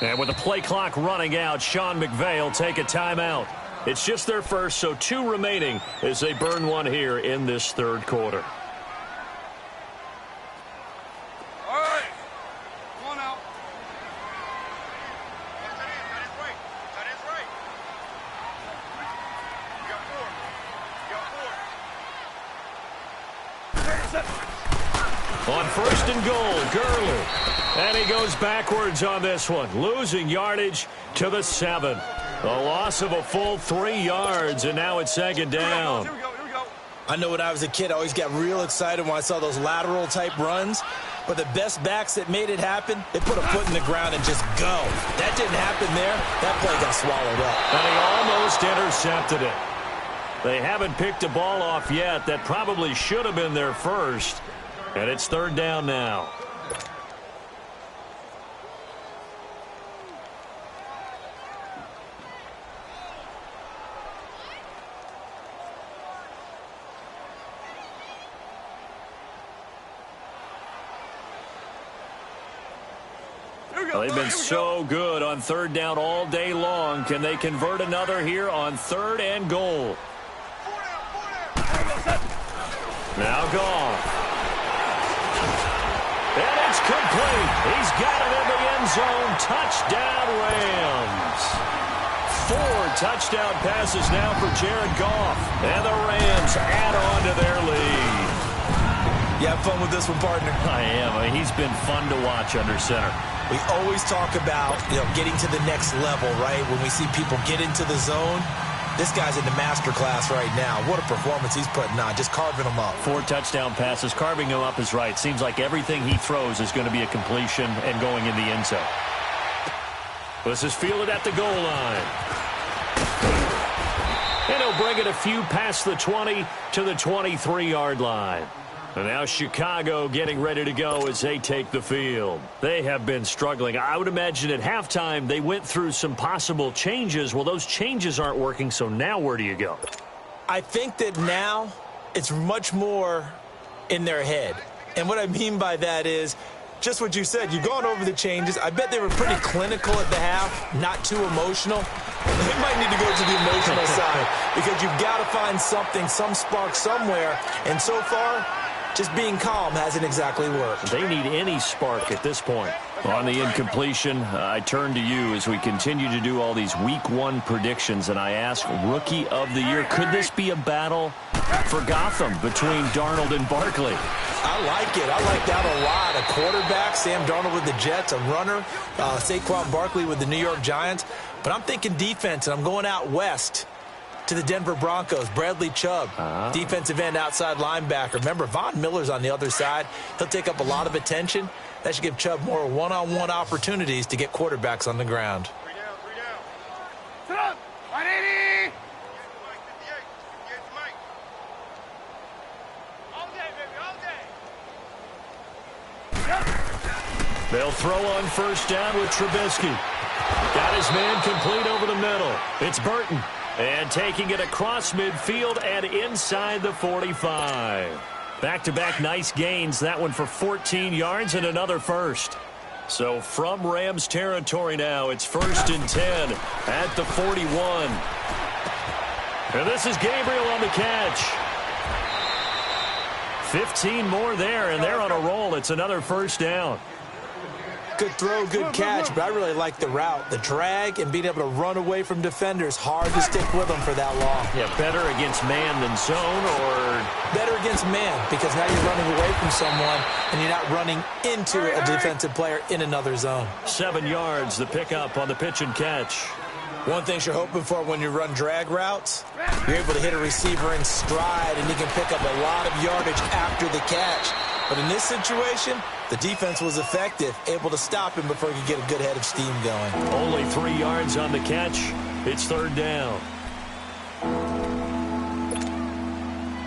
And with the play clock running out, Sean McVay will take a timeout. It's just their first, so 2 remaining as they burn one here in this third quarter. All right. Come on out. That is right. You got 4. On first and goal, Gurley. And he goes backwards on this one, losing yardage to the 7. A loss of a full 3 yards, and now it's second down. Here we go. I know when I was a kid, I always got real excited when I saw those lateral-type runs. But the best backs that made it happen, they put a foot in the ground and just go. That didn't happen there. That play got swallowed up. And he almost intercepted it. They haven't picked a ball off yet. That probably should have been their first. And it's third down now. They've been so good on third down all day long. Can they convert another here on third and goal? Now Goff. And it's complete. He's got it in the end zone. Touchdown, Rams. 4 touchdown passes now for Jared Goff. And the Rams add on to their lead. You have fun with this one, partner? I am. I mean, he's been fun to watch under center. We always talk about, getting to the next level, right? When we see people get into the zone, this guy's in the master class right now. What a performance he's putting on, just carving them up. 4 touchdown passes. Carving them up is right. Seems like everything he throws is going to be a completion and going in the end zone. This is fielded at the goal line. And he'll bring it a few past the 20 to the 23-yard line. And now Chicago getting ready to go as they take the field. They have been struggling. I would imagine at halftime they went through some possible changes. Well, those changes aren't working, so now where do you go? I think that now it's much more in their head. And what I mean by that is just what you said. You've gone over the changes. I bet they were pretty clinical at the half, not too emotional. They might need to go to the emotional side because you've got to find something, some spark somewhere. And so far, just being calm hasn't exactly worked. They need any spark at this point. On the incompletion, I turn to you as we continue to do all these week 1 predictions, and I ask Rookie of the Year, could this be a battle for Gotham between Darnold and Barkley? I like it. I like that a lot. A quarterback, Sam Darnold with the Jets, a runner, Saquon Barkley with the New York Giants. But I'm thinking defense, and I'm going out west to the Denver Broncos. Bradley Chubb, defensive end, outside linebacker. Remember, Von Miller's on the other side. He'll take up a lot of attention. That should give Chubb more one-on-one opportunities to get quarterbacks on the ground. 3 down. Sit up. 180. All day, baby, all day. They'll throw on first down with Trubisky. Got his man complete over the middle. It's Burton. And taking it across midfield and inside the 45. Back-to-back nice gains. That one for 14 yards and another first. So from Rams territory now, it's 1st and 10 at the 41. And this is Gabriel on the catch. 15 more there, and they're on a roll. It's another first down. Good throw, good catch, but I really like the route. The drag and being able to run away from defenders. Hard to stick with them for that long. Yeah, better against man than zone, or? Better against man, because now you're running away from someone and you're not running into a defensive player in another zone. 7 yards, the pickup on the pitch and catch. One thing you're hoping for when you run drag routes, you're able to hit a receiver in stride and you can pick up a lot of yardage after the catch. But in this situation, the defense was effective, able to stop him before he could get a good head of steam going. Only 3 yards on the catch. It's third down.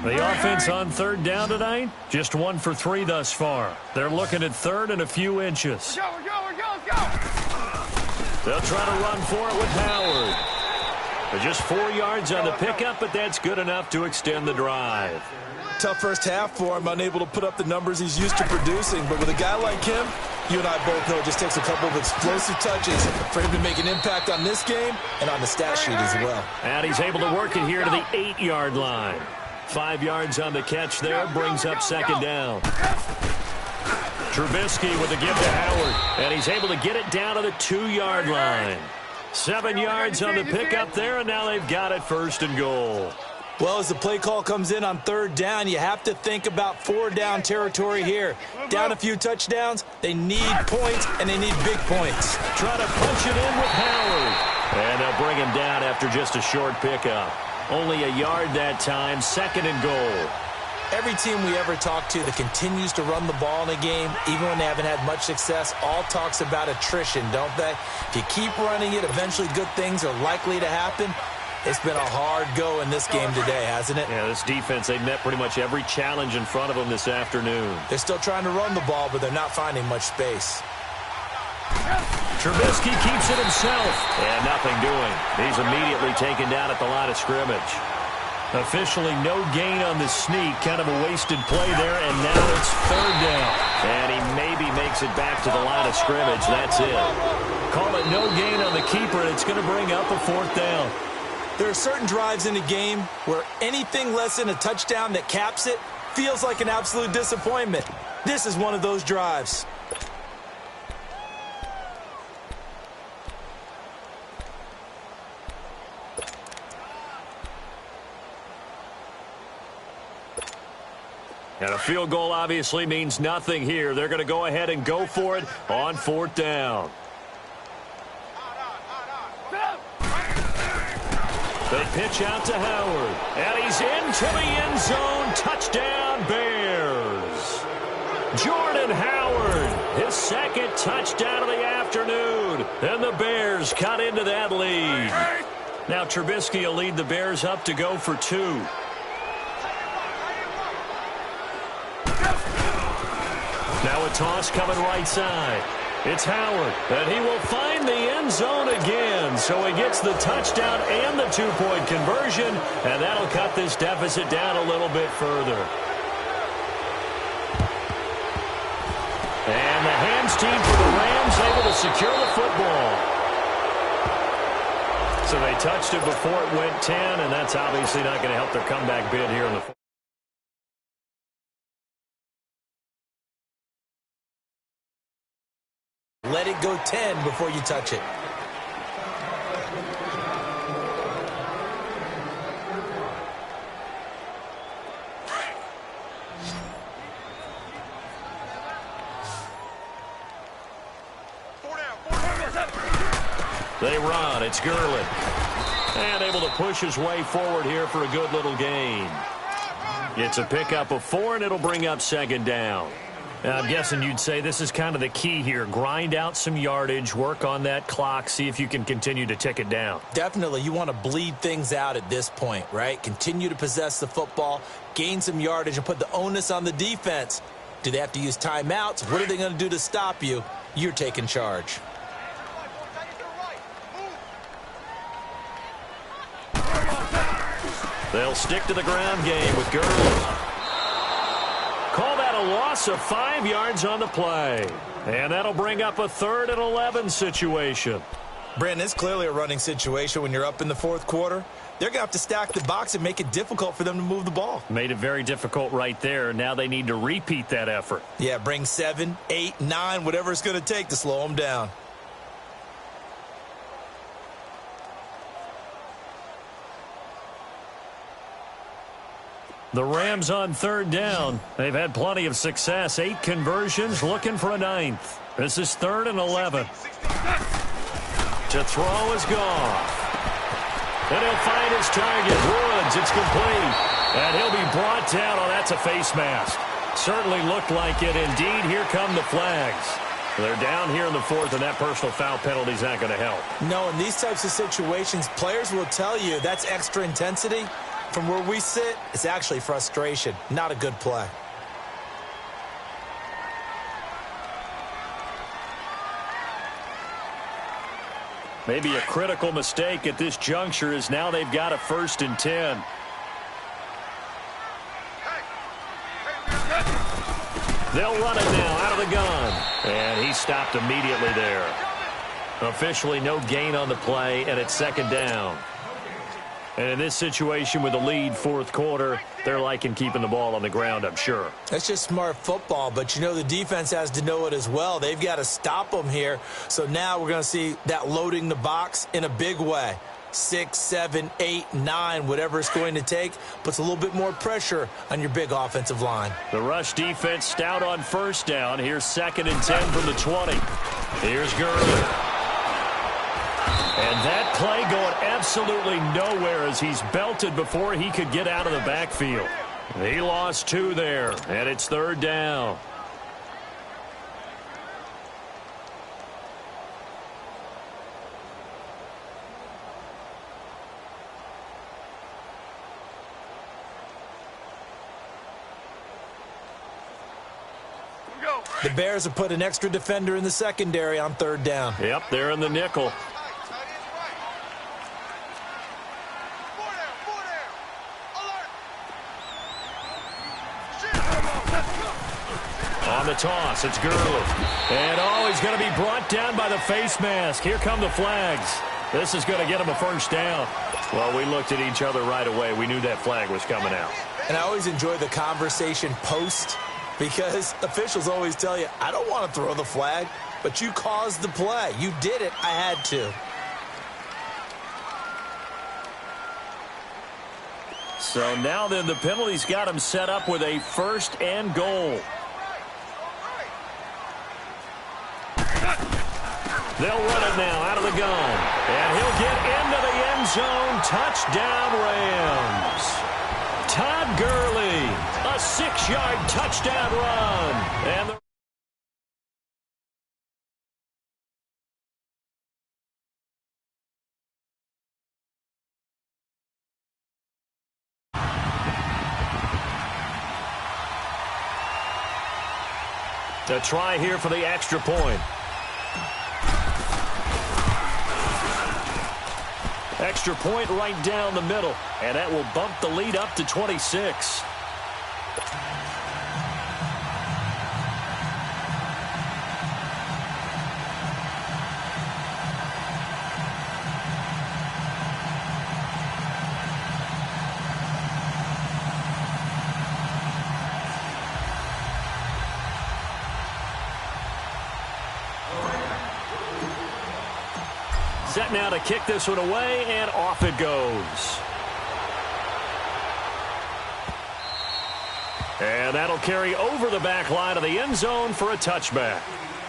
The offense on third down tonight, just 1 for 3 thus far. They're looking at third and a few inches. Let's go. They'll try to run for it with Howard. But just 4 yards on the pickup, but that's good enough to extend the drive. Tough first half for him, unable to put up the numbers he's used to producing. But with a guy like him, you and I both know it just takes a couple of explosive touches for him to make an impact on this game and on the stat sheet as well. And he's able to work it here to the 8-yard line. 5 yards on the catch there, brings up second down. Trubisky with a give to Howard, and he's able to get it down to the 2-yard line. 7 yards on the pickup there, and now they've got it first and goal. Well, as the play call comes in on third down, you have to think about 4-down territory here. Down a few touchdowns, they need points, and they need big points. Try to punch it in with Howard. And they'll bring him down after just a short pickup. Only a yard that time, second and goal. Every team we ever talk to that continues to run the ball in a game, even when they haven't had much success, all talks about attrition, don't they? If you keep running it, eventually good things are likely to happen. It's been a hard go in this game today, hasn't it? Yeah, this defense, they've met pretty much every challenge in front of them this afternoon. They're still trying to run the ball, but they're not finding much space. Trubisky keeps it himself, and nothing doing. He's immediately taken down at the line of scrimmage. Officially no gain on the sneak, kind of a wasted play there, and now it's third down. And he maybe makes it back to the line of scrimmage. That's it. Call it no gain on the keeper, and it's going to bring up a fourth down. There are certain drives in a game where anything less than a touchdown that caps it feels like an absolute disappointment. This is one of those drives. And a field goal obviously means nothing here. They're going to go ahead and go for it on fourth down. They pitch out to Howard, and he's into the end zone. Touchdown, Bears. Jordan Howard, his second touchdown of the afternoon, and the Bears cut into that lead. Now Trubisky will lead the Bears up to go for 2. Now a toss coming right side. It's Howard, and he will find the end zone again. So he gets the touchdown and the 2-point conversion, and that'll cut this deficit down a little bit further. And the hands team for the Rams able to secure the football. So they touched it before it went 10, and that's obviously not going to help their comeback bid here in the fourth. Let it go 10 before you touch it. They run. It's Gurley. And able to push his way forward here for a good little gain. It's a pickup of 4, and it'll bring up second down. I'm guessing you'd say this is kind of the key here. Grind out some yardage, work on that clock, see if you can continue to tick it down. Definitely. You want to bleed things out at this point, right? Continue to possess the football, gain some yardage, and put the onus on the defense. Do they have to use timeouts? What are they going to do to stop you? You're taking charge. They'll stick to the ground game with Gurley. Call that a loss of 5 yards on the play. And that'll bring up a 3rd and 11 situation. Brandon, it's clearly a running situation when you're up in the fourth quarter. They're going to have to stack the box and make it difficult for them to move the ball. Made it very difficult right there. Now they need to repeat that effort. Yeah, bring 7, 8, 9, whatever it's going to take to slow them down. The Rams on third down. They've had plenty of success. 8 conversions, looking for a 9th. This is 3rd and 11. To throw is Goff. And he'll find his target. Woods, it's complete. And he'll be brought down. Oh, that's a face mask. Certainly looked like it. Indeed, here come the flags. They're down here in the 4th, and that personal foul penalty is not going to help. No, in these types of situations, players will tell you that's extra intensity. From where we sit, it's actually frustration, not a good play. Maybe a critical mistake at this juncture is now they've got a 1st and 10. They'll run it now out of the gun. And he stopped immediately there. Officially no gain on the play, and it's 2nd down. And in this situation with the lead 4th quarter, they're liking keeping the ball on the ground, I'm sure. That's just smart football, but you know the defense has to know it as well. They've got to stop them here. So now we're going to see that loading the box in a big way. 6, 7, 8, 9, whatever it's going to take, puts a little bit more pressure on your big offensive line. The rush defense stout on 1st down. Here's 2nd and 10 from the 20. Here's Gurley. And that play going absolutely nowhere as he's belted before he could get out of the backfield. He lost 2 there, and it's 3rd down. The Bears have put an extra defender in the secondary on 3rd down. Yep, they're in the nickel. On the toss, it's Gurley. And, he's going to be brought down by the face mask. Here come the flags. This is going to get him a 1st down. Well, we looked at each other right away. We knew that flag was coming out. And I always enjoy the conversation post, because officials always tell you, I don't want to throw the flag, but you caused the play. You did it. I had to. So now then the penalty's got him set up with a 1st and goal. They'll run it now out of the gun. And he'll get into the end zone. Touchdown, Rams. Todd Gurley, a 6-yard touchdown run. And the try here for the extra point. Extra point right down the middle, and that will bump the lead up to 26. Set now to kick this one away, and off it goes. And that'll carry over the back line of the end zone for a touchback.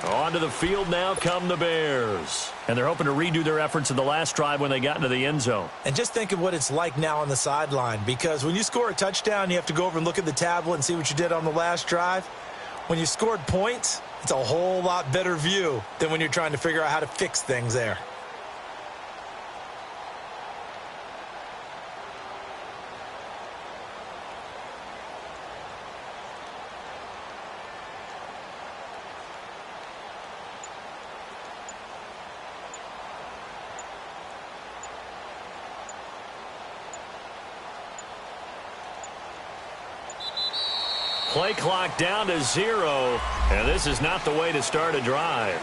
Onto the field now come the Bears. And they're hoping to redo their efforts in the last drive when they got into the end zone. And just think of what it's like now on the sideline, because when you score a touchdown, you have to go over and look at the tablet and see what you did on the last drive. When you scored points, it's a whole lot better view than when you're trying to figure out how to fix things there. Play clock down to 0, and this is not the way to start a drive.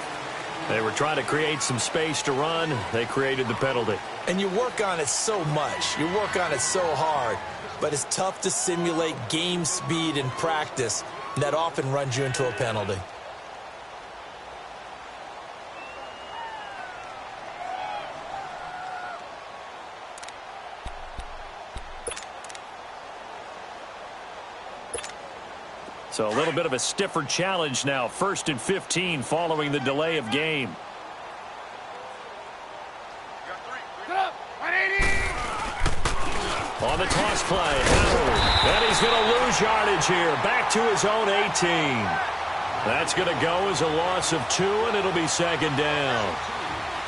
They were trying to create some space to run. They created the penalty. And you work on it so much. You work on it so hard. But it's tough to simulate game speed in practice, and that often runs you into a penalty. So a little bit of a stiffer challenge now. 1st and 15 following the delay of game. On the toss play, Howard. And he's going to lose yardage here. Back to his own 18. That's going to go as a loss of 2, and it'll be 2nd down.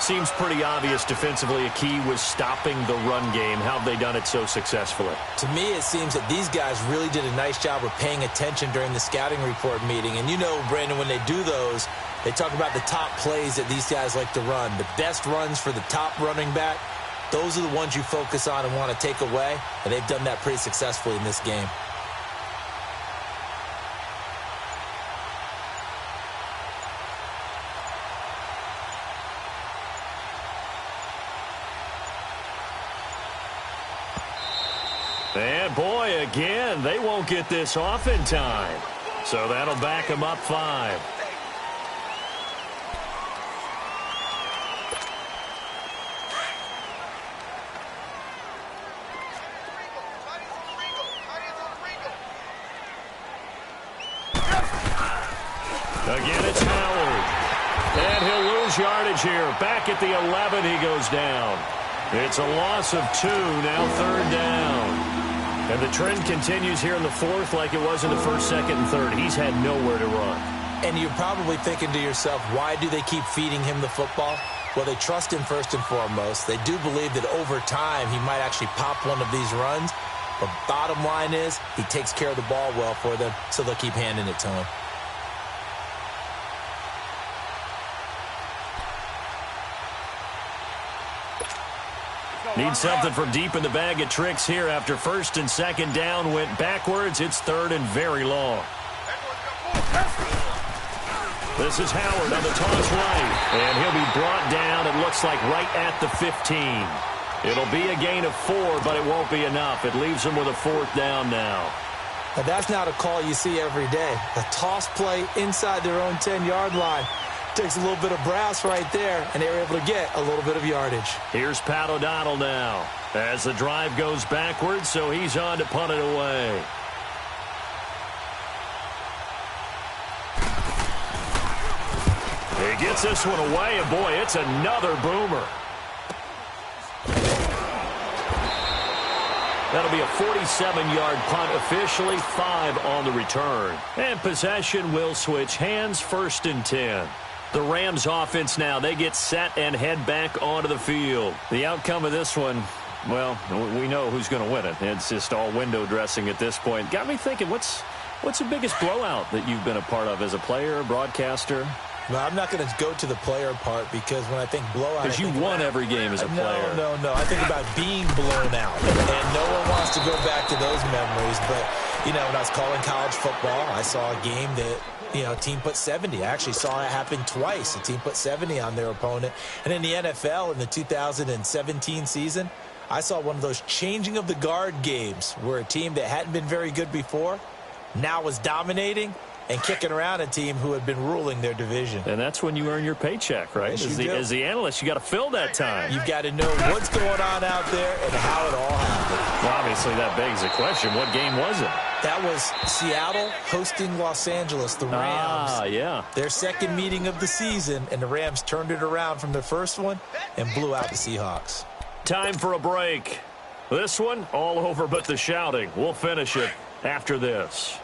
Seems pretty obvious defensively a key was stopping the run game. How have they done it so successfully? To me, it seems that these guys really did a nice job of paying attention during the scouting report meeting. And you know, Brandon, when they do those, They talk about the top plays that these guys like to run. The best runs for the top running back, those are the ones you focus on and want to take away, and they've done that pretty successfully in this game. And boy, again, they won't get this off in time. So that'll back them up 5. Again, it's Howard. And he'll lose yardage here. Back at the 11, he goes down. It's a loss of 2, now 3rd down. And the trend continues here in the 4th like it was in the 1st, 2nd, and 3rd. He's had nowhere to run. And you're probably thinking to yourself, why do they keep feeding him the football? Well, they trust him first and foremost. They do believe that over time he might actually pop one of these runs. But bottom line is he takes care of the ball well for them, so they'll keep handing it to him. Need something from deep in the bag of tricks here after 1st and 2nd down went backwards. It's 3rd and very long. This is Howard on the toss right. And he'll be brought down, it looks like, right at the 15. It'll be a gain of 4, but it won't be enough. It leaves them with a 4th down now. Now, that's not a call you see every day. A toss play inside their own 10-yard line. Takes a little bit of brass right there, and they were able to get a little bit of yardage. Here's Pat O'Donnell now as the drive goes backwards, so he's on to punt it away. He gets this one away, and boy, it's another boomer. That'll be a 47-yard punt, officially 5 on the return. And possession will switch hands, 1st and 10. The Rams offense now, they get set and head back onto the field. The outcome of this one, well, we know who's going to win it. It's just all window dressing at this point. Got me thinking, what's the biggest blowout that you've been a part of as a player, broadcaster? Well, I'm not going to go to the player part because when I think blowout... Because you won every game as a player. No. I think about being blown out. And no one wants to go back to those memories. But, you know, when I was calling college football, I saw a game that, you know, a team put 70. I actually saw it happen twice. A team put 70 on their opponent. And in the NFL, in the 2017 season, I saw one of those changing of the guard games where a team that hadn't been very good before now was dominating and kicking around a team who had been ruling their division. And that's when you earn your paycheck, right? As the analyst, you got to fill that time. You've got to know what's going on out there and how it all happened. Well, obviously, that begs the question, what game was it? That was Seattle hosting Los Angeles, the Rams. Yeah. Their second meeting of the season, and the Rams turned it around from their first one and blew out the Seahawks. Time for a break. This one, all over but the shouting. We'll finish it after this.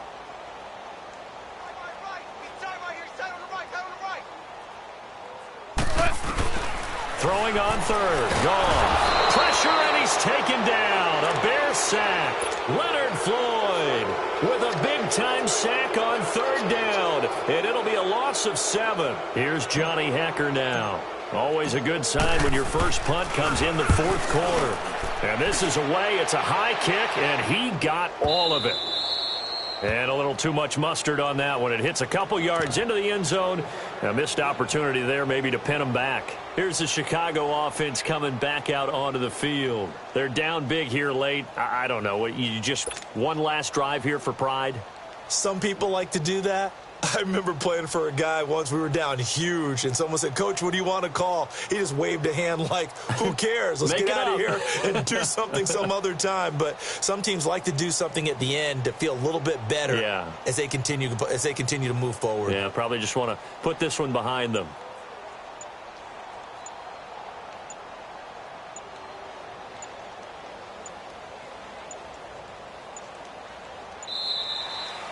Throwing on 3rd. Gone. Pressure, and he's taken down. A Bear sack. Leonard Floyd with a big-time sack on 3rd down. And it'll be a loss of 7. Here's Johnny Hecker now. Always a good sign when your first punt comes in the 4th quarter. And this is away. It's a high kick, and he got all of it. And a little too much mustard on that one. It hits a couple yards into the end zone. A missed opportunity there maybe to pin him back. Here's the Chicago offense coming back out onto the field. They're down big here late. I don't know. You just one last drive here for pride? Some people like to do that. I remember playing for a guy once. We were down huge, and someone said, "Coach, what do you want to call?" He just waved a hand like, who cares? Let's get out of here and do something some other time. But some teams like to do something at the end to feel a little bit better as they continue to move forward. Yeah, probably just want to put this one behind them.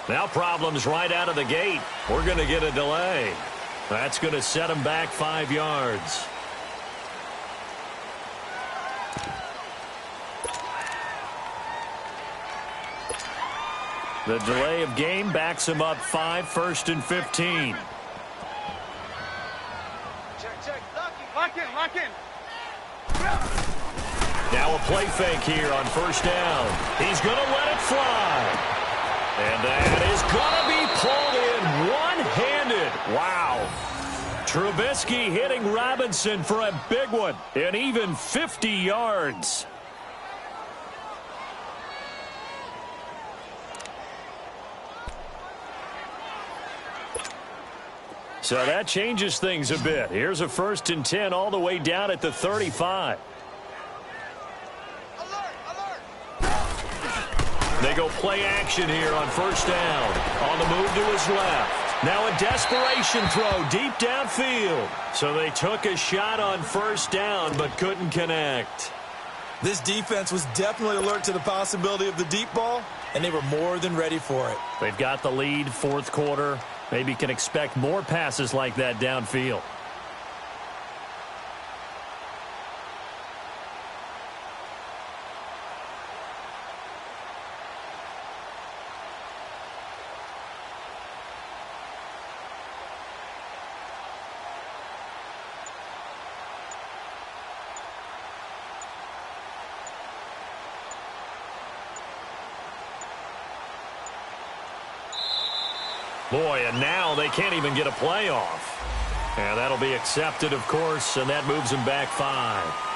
Now problems right out of the gate. We're going to get a delay. That's going to set them back 5 yards. The delay of game backs him up 5, 1st and 15. Working. Now a play fake here on first down. He's going to let it fly. And that is going to be pulled in one-handed. Wow. Trubisky hitting Robinson for a big one, and even 50 yards. So that changes things a bit. Here's a 1st and 10 all the way down at the 35. They go play action here on first down. On the move to his left. Now a desperation throw deep downfield. So they took a shot on first down but couldn't connect. This defense was definitely alert to the possibility of the deep ball, and they were more than ready for it. They've got the lead, 4th quarter. Maybe can expect more passes like that downfield. Boy, and now they can't even get a playoff. And that'll be accepted, of course, and that moves them back 5.